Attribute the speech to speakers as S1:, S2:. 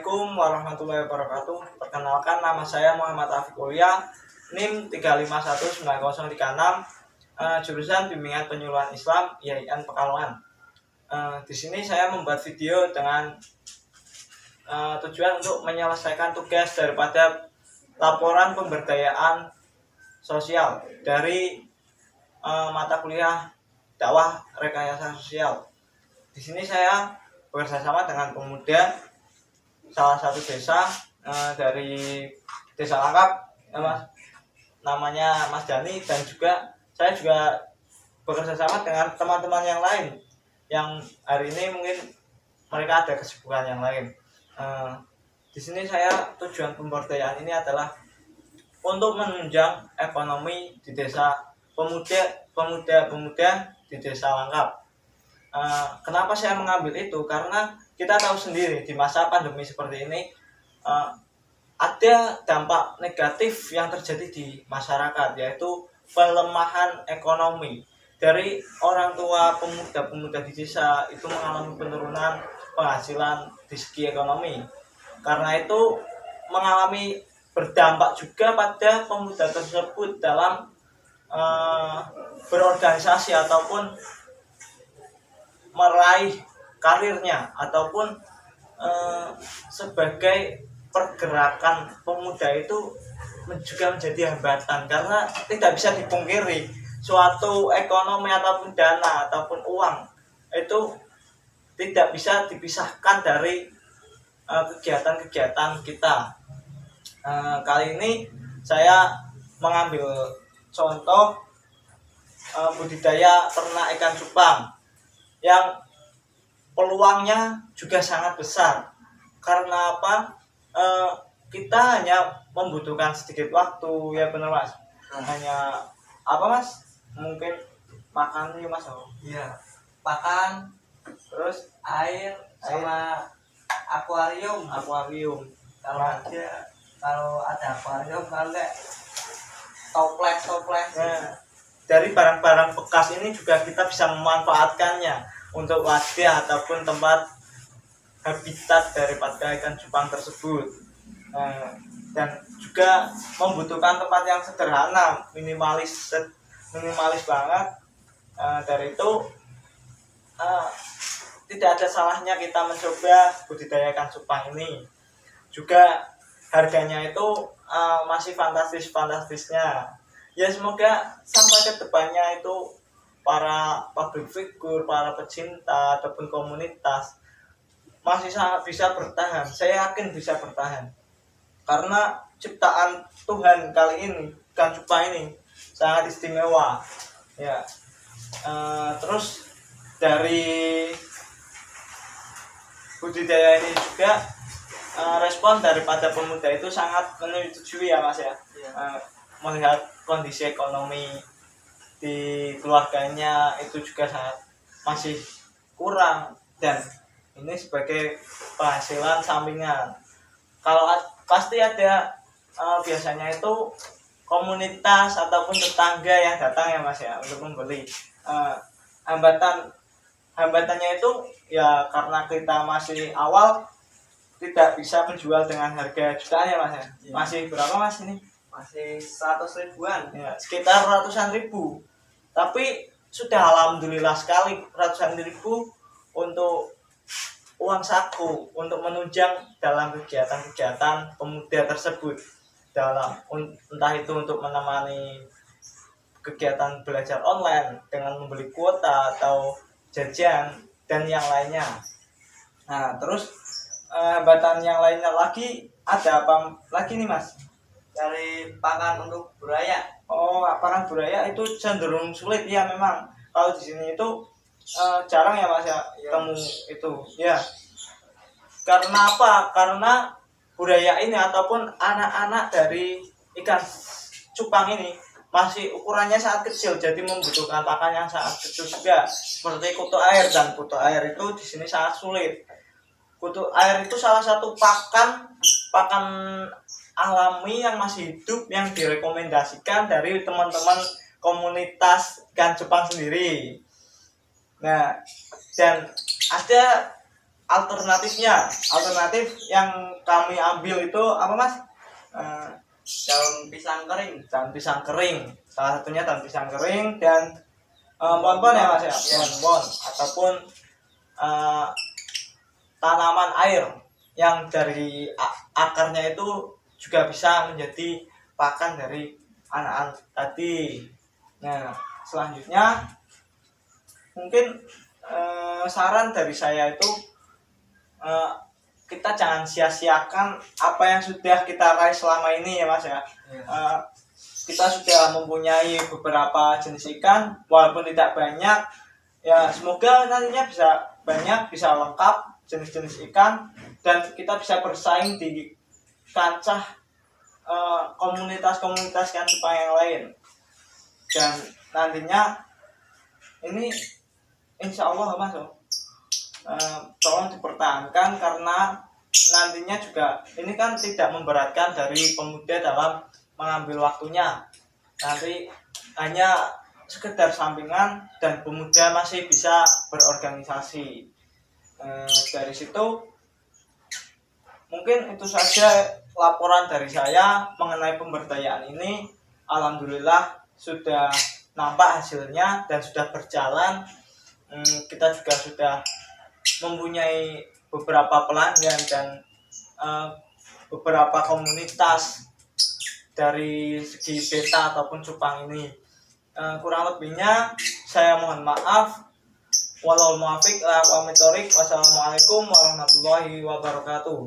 S1: Assalamualaikum warahmatullahi wabarakatuh. Perkenalkan, nama saya Muhammad Afiq Ulya, NIM 3519036, jurusan Bimbingan Penyuluhan Islam IAIN Pekalongan. Di sini saya membuat video dengan tujuan untuk menyelesaikan tugas daripada laporan pemberdayaan sosial dari mata kuliah dakwah rekayasa sosial. Di sini saya bekerjasama dengan pemuda salah satu desa dari Desa Langkap, namanya Mas Dani, dan saya juga bekerjasama dengan teman-teman yang lain yang hari ini mungkin mereka ada kesibukan yang lain. Di sini saya tujuan pemberdayaan ini adalah untuk menunjang ekonomi di desa, pemuda di Desa Langkap. Kenapa saya mengambil itu? Karena kita tahu sendiri di masa pandemi seperti ini ada dampak negatif yang terjadi di masyarakat, yaitu pelemahan ekonomi. Dari orang tua pemuda-pemuda di desa itu mengalami penurunan penghasilan di segi ekonomi. Karena itu mengalami berdampak juga pada pemuda tersebut dalam berorganisasi ataupun meraih karirnya, ataupun sebagai pergerakan pemuda itu juga menjadi hambatan, karena tidak bisa dipungkiri suatu ekonomi ataupun dana ataupun uang itu tidak bisa dipisahkan dari kegiatan-kegiatan kita. Kali ini saya mengambil contoh budidaya ternak ikan cupang yang peluangnya juga sangat besar. Karena apa? Kita hanya membutuhkan sedikit waktu, ya benar Mas. Hanya apa Mas? Mungkin makan ya Mas.
S2: Iya, pakan, terus air sama akuarium. Kalau ada akuarium, kalau enggak toples.
S1: Nah, dari barang-barang bekas ini juga kita bisa memanfaatkannya untuk wadah ataupun tempat habitat daripada ikan cupang tersebut. Dan juga membutuhkan tempat yang sederhana, minimalis banget. Dari itu tidak ada salahnya kita mencoba budidaya ikan cupang ini. Juga harganya itu masih fantastisnya. Ya semoga sampai ke depannya itu para public figure, para pecinta ataupun komunitas masih sangat bisa bertahan. Saya yakin bisa bertahan karena ciptaan Tuhan kali ini, ikan cupang ini sangat istimewa. Ya, terus dari budidaya ini juga respon daripada pemuda itu sangat menyetujui ya Mas ya. Melihat kondisi ekonomi di keluarganya itu juga sangat masih kurang, dan ini sebagai penghasilan sampingan. Kalau pasti ada biasanya itu komunitas ataupun tetangga yang datang ya Mas ya untuk membeli. Hambatannya itu ya karena kita masih awal tidak bisa menjual dengan harga jutaan ya Mas ya. Masih berapa Mas ini?
S2: Masih 100 ribuan
S1: ya, sekitar ratusan ribu. Tapi sudah alhamdulillah sekali ratusan ribu untuk uang saku untuk menunjang dalam kegiatan-kegiatan pemuda tersebut, dalam entah itu untuk menemani kegiatan belajar online dengan membeli kuota atau jajan dan yang lainnya. Nah, terus hambatan yang lainnya lagi ada apa lagi nih Mas?
S2: dari pakan untuk buraya.
S1: Pakan buraya itu cenderung sulit ya memang. Kalau di sini itu jarang ya Mas ya temu itu. Ya. Karena apa? Karena buraya ini ataupun anak-anak dari ikan cupang ini masih ukurannya sangat kecil, jadi membutuhkan pakan yang sangat kecil juga, seperti kutu air, dan kutu air itu di sini sangat sulit. Kutu air itu salah satu pakan alami yang masih hidup yang direkomendasikan dari teman-teman komunitas ikan cupang sendiri. Nah, dan ada alternatif yang kami ambil itu apa Mas?
S2: Daun pisang kering.
S1: Daun pisang kering, salah satunya daun pisang kering dan pohon-pohon ya Mas ya, pohon-pohon ataupun tanaman air yang dari akarnya itu juga bisa menjadi pakan dari anak-anak tadi. Nah, selanjutnya mungkin saran dari saya itu kita jangan sia-siakan apa yang sudah kita raih selama ini ya Mas ya. Kita sudah mempunyai beberapa jenis ikan walaupun tidak banyak, ya semoga nantinya bisa banyak, bisa lengkap jenis-jenis ikan dan kita bisa bersaing di kancah komunitas-komunitas ikan cupang yang lain. Dan nantinya ini insya Allah Mas, tolong dipertahankan karena nantinya juga ini kan tidak memberatkan dari pemuda dalam mengambil waktunya. Nanti hanya sekedar sampingan dan pemuda masih bisa berorganisasi. Dari situ mungkin itu saja laporan dari saya mengenai pemberdayaan ini. Alhamdulillah sudah nampak hasilnya dan sudah berjalan. Kita juga sudah mempunyai beberapa pelanggan dan beberapa komunitas dari segi beta ataupun cupang ini. Kurang lebihnya saya mohon maaf. Walau muafiq la wa mitorik. Wassalamualaikum warahmatullahi wabarakatuh.